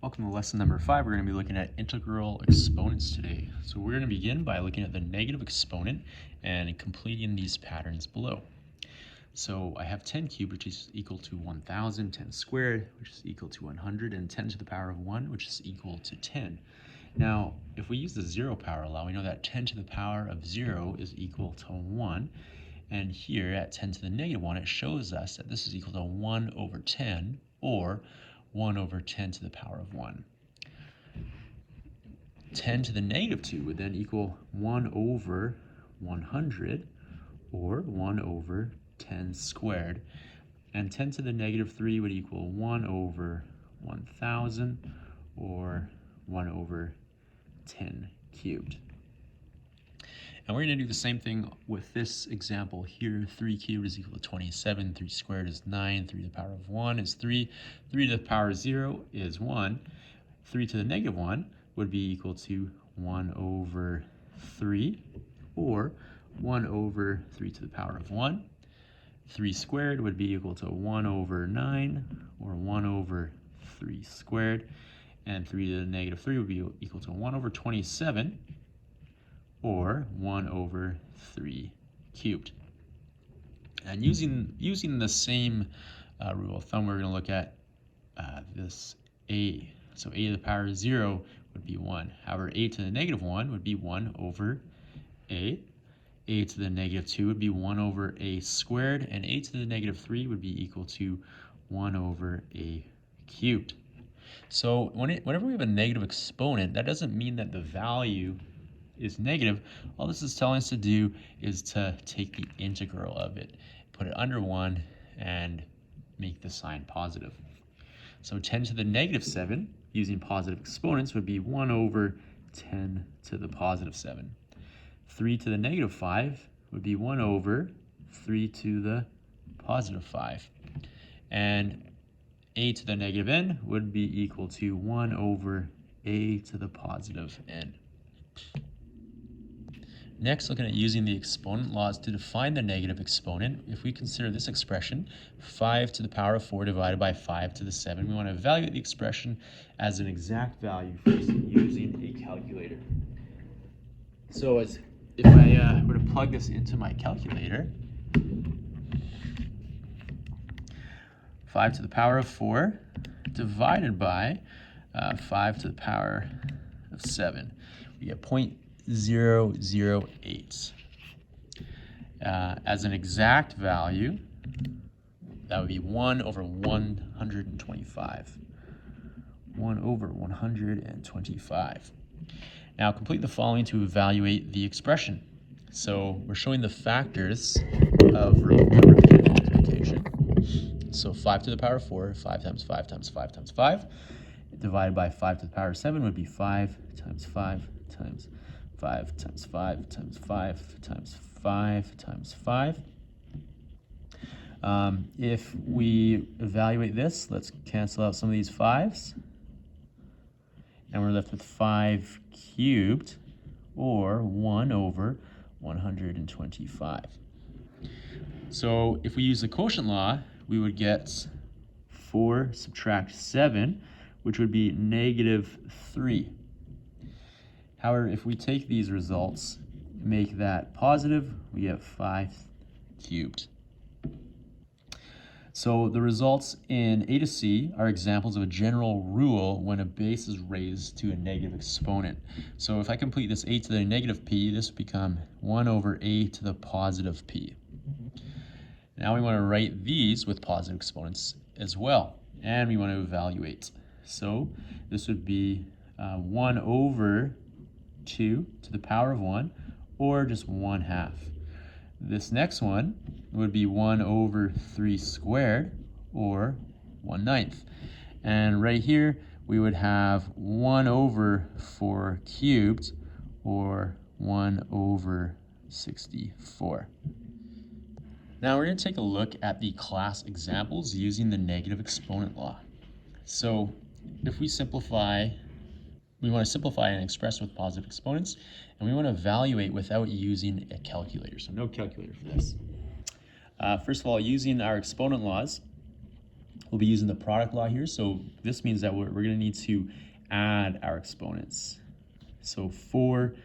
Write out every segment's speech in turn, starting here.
Welcome to lesson number 5. We're going to be looking at integral exponents today. So we're going to begin by looking at the negative exponent and completing these patterns below. So I have 10 cubed, which is equal to 1,000, 10 squared, which is equal to 100, and 10 to the power of 1, which is equal to 10. Now, if we use the 0 power law, we know that 10 to the power of 0 is equal to 1. And here at 10 to the negative 1, it shows us that this is equal to 1 over 10, or 1 over 10 to the power of 1. 10 to the negative 2 would then equal 1 over 100, or 1 over 10 squared. And 10 to the negative 3 would equal 1 over 1,000, or 1 over 10 cubed. And we're going to do the same thing with this example here. 3 cubed is equal to 27, 3 squared is 9, 3 to the power of 1 is 3, 3 to the power of 0 is 1, 3 to the negative 1 would be equal to 1 over 3, or 1 over 3 to the power of 1. 3 squared would be equal to 1 over 9, or 1 over 3 squared, and 3 to the negative 3 would be equal to 1 over 27, or 1 over 3 cubed. And using the same rule of thumb, we're going to look at this a. So a to the power of 0 would be 1. However, a to the negative 1 would be 1 over a. A to the negative 2 would be 1 over a squared, and a to the negative 3 would be equal to 1 over a cubed. So whenever we have a negative exponent, that doesn't mean that the value is negative. All this is telling us to do is to take the integral of it, put it under 1, and make the sign positive. So 10 to the negative 7, using positive exponents, would be 1 over 10 to the positive 7. 3 to the negative 5 would be 1 over 3 to the positive 5. And a to the negative n would be equal to 1 over a to the positive n. Next, looking at using the exponent laws to define the negative exponent, if we consider this expression, 5 to the power of 4 divided by 5 to the 7, we want to evaluate the expression as an exact value using a calculator. So if I were to plug this into my calculator, 5 to the power of 4 divided by 5 to the power of 7, we get 0.008. As an exact value, that would be 1 over 125. 1 over 125. Now complete the following to evaluate the expression. So we're showing the factors of repeated multiplication. So 5 to the power of 4, 5 times 5 times 5 times 5, divided by 5 to the power of 7 would be 5 times 5 times 5 times 5 times 5 times 5 times 5. If we evaluate this, let's cancel out some of these 5s. And we're left with 5 cubed, or 1 over 125. So if we use the quotient law, we would get 4 subtract 7, which would be negative 3. However, if we take these results, make that positive, we get 5 cubed. So the results in A to C are examples of a general rule when a base is raised to a negative exponent. So if I complete this a to the negative p, this would become 1 over a to the positive p. Now we want to write these with positive exponents as well, and we want to evaluate. So this would be 1 over 2 to the power of 1, or just 1/2. This next one would be 1 over 3 squared, or 1/9. And right here, we would have 1 over 4 cubed, or 1 over 64. Now we're going to take a look at the class examples using the negative exponent law. So if we simplify, we want to simplify and express with positive exponents, and we want to evaluate without using a calculator. So no calculator for this. First of all, using our exponent laws, we'll be using the product law here. So this means that we're going to need to add our exponents. So 4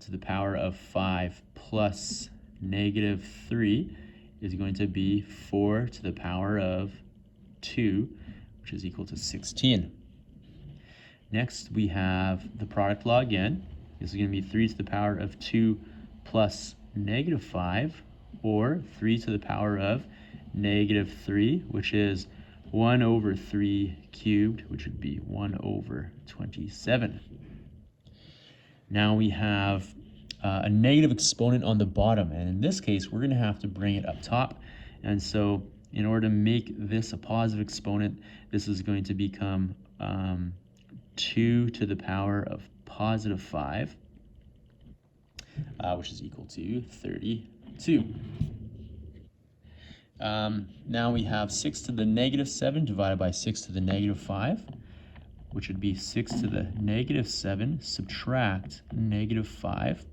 to the power of 5 plus negative 3 is going to be 4 to the power of 2, which is equal to 16. Next, we have the product law again. This is going to be 3 to the power of 2 plus negative 5, or 3 to the power of negative 3, which is 1 over 3 cubed, which would be 1 over 27. Now we have a negative exponent on the bottom, and in this case, we're going to have to bring it up top. And so in order to make this a positive exponent, this is going to become 2 to the power of positive 5, which is equal to 32. Now we have 6 to the negative 7 divided by 6 to the negative 5, which would be 6 to the negative 7 subtract negative 5.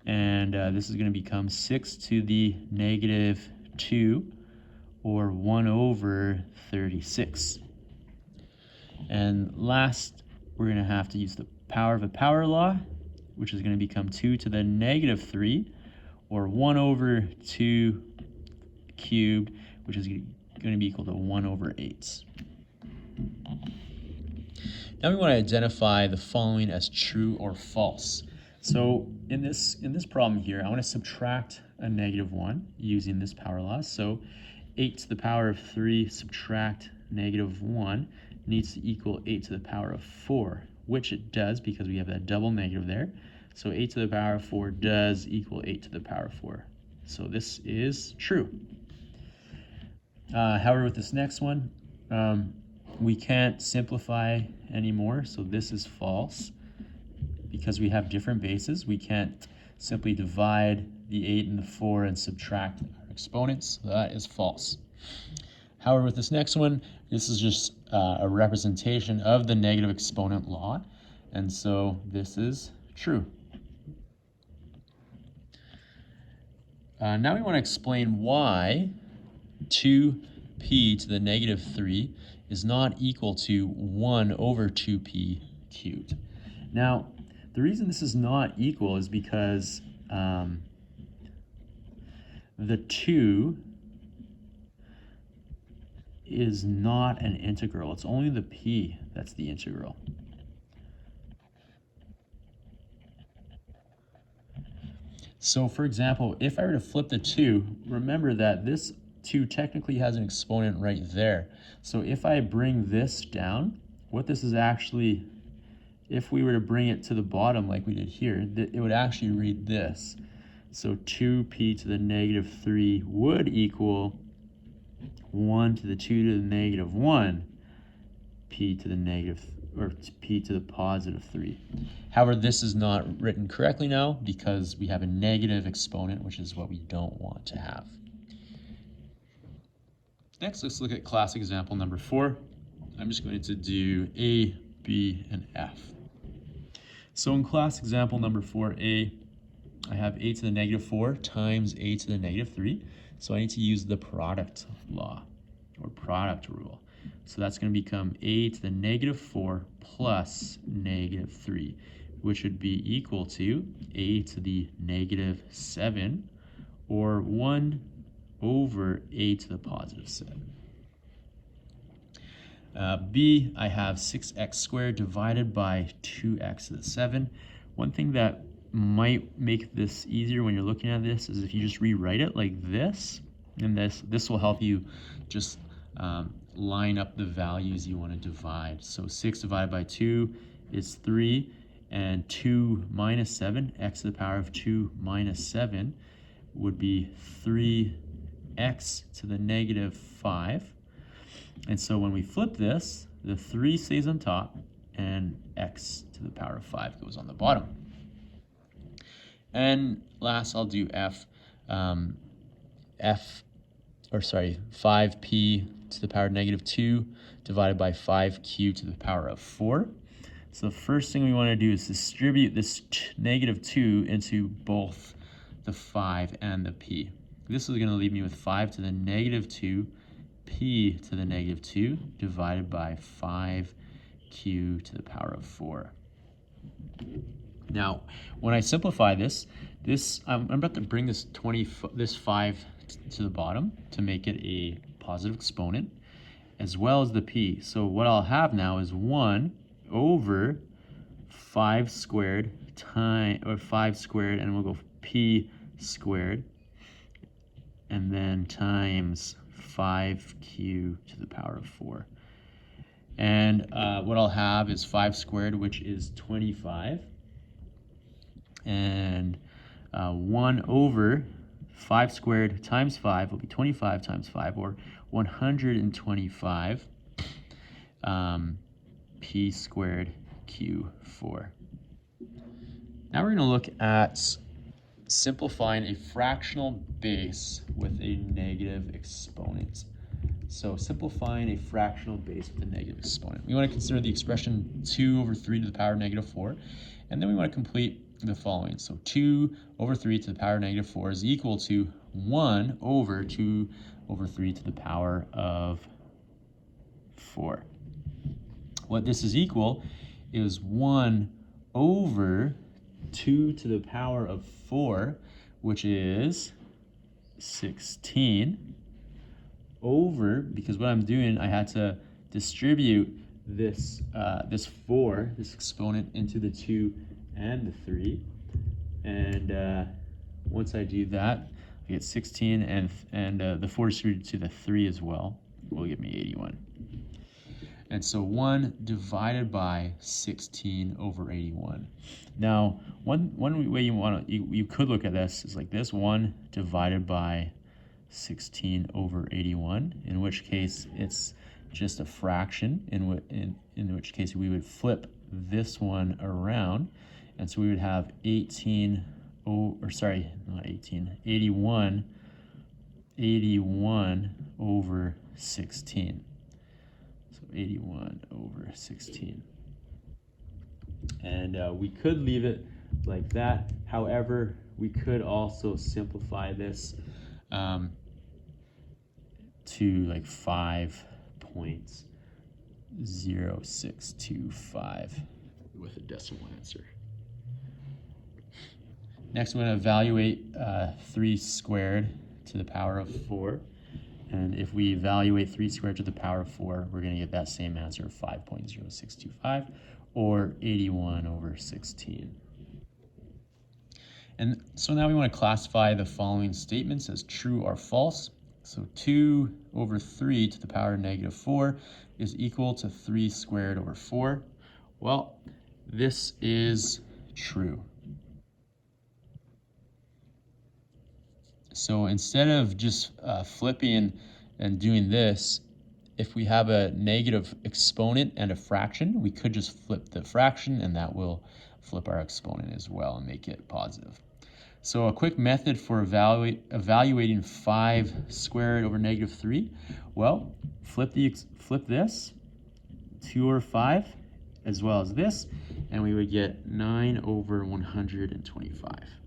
And this is going to become 6 to the negative 2, or 1 over 36. And last, we're going to have to use the power of a power law, which is going to become 2 to the negative 3, or 1 over 2 cubed, which is going to be equal to 1 over 8. Now we want to identify the following as true or false. So in this problem here, I want to subtract a negative 1 using this power law. So 8 to the power of 3 subtract negative 1 needs to equal 8 to the power of 4, which it does because we have that double negative there. So 8 to the power of 4 does equal 8 to the power of 4. So this is true. However, with this next one, we can't simplify anymore, so this is false. Because we have different bases, we can't simply divide the 8 and the 4 and subtract our exponents. So that is false. However, with this next one, this is just a representation of the negative exponent law, and so this is true. Now we want to explain why 2p to the negative 3 is not equal to 1 over 2p cubed. Now, the reason this is not equal is because the 2 is not an integral. It's only the p that's the integral. So for example, if I were to flip the 2, remember that this 2 technically has an exponent right there. So if I bring this down, what this is actually, if we were to bring it to the bottom like we did here, it would actually read this. So 2p to the negative 3 would equal 1 to the 2 to the negative 1, p to the negative, or p to the positive 3. However, this is not written correctly now because we have a negative exponent, which is what we don't want to have. Next, let's look at class example number 4. I'm just going to do A, B, and F. So in class example number 4a, I have a to the negative 4 times a to the negative 3. So I need to use the product law, or product rule. So that's going to become a to the negative 4 plus negative 3, which would be equal to a to the negative 7, or 1 over a to the positive 7. B, I have 6x squared divided by 2x to the 7. One thing that might make this easier when you're looking at this is if you just rewrite it like this, and this will help you just line up the values you want to divide. So 6 divided by 2 is 3, and 2 minus 7, x to the power of 2 minus 7, would be 3x to the negative 5. And so when we flip this, the 3 stays on top, and x to the power of 5 goes on the bottom. And last, I'll do F. 5p to the power of negative 2 divided by 5q to the power of 4. So the first thing we want to do is distribute this negative 2 into both the 5 and the p. This is going to leave me with 5 to the negative 2 p to the negative 2 divided by 5q to the power of 4. Now, when I simplify this, I'm about to bring this 5 to the bottom to make it a positive exponent, as well as the p. So what I'll have now is 1 over 5 squared and we'll go p squared, and then times 5q to the power of 4. And what I'll have is 5 squared, which is 25, and 1 over 5 squared times 5 will be 25 times 5, or 125 p squared q4. Now we're going to look at simplifying a fractional base with a negative exponent. So simplifying a fractional base with a negative exponent. We want to consider the expression 2 over 3 to the power of negative 4, and then we want to complete the following. So 2 over 3 to the power of negative 4 is equal to 1 over 2 over 3 to the power of 4. What this is equal is 1 over 2 to the power of 4, which is 16, over, because what I'm doing, I had to distribute this this exponent into the 2 and the 3, and once I do that, I get 16, and the 4 distributed to the 3 as well will give me 81. And so 1 divided by 16 over 81. Now, one way you could look at this is like this: 1 divided by 16 over 81, in which case it's just a fraction, in which case we would flip this one around, and so we would have 81 over 16. So 81 over 16. And we could leave it like that. However, we could also simplify this to like 5.0625 with a decimal answer. Next, we're going to evaluate 3 squared to the power of 4. And if we evaluate 3 squared to the power of 4, we're going to get that same answer of 5.0625, or 81 over 16. And so now we want to classify the following statements as true or false. So 2 over 3 to the power of negative 4 is equal to 3 squared over 4. Well, this is true. So instead of just flipping and doing this, if we have a negative exponent and a fraction, we could just flip the fraction, and that will flip our exponent as well and make it positive. So a quick method for evaluating 5 squared over negative 3, well, flip this, 2 over 5, as well as this, and we would get 9 over 125.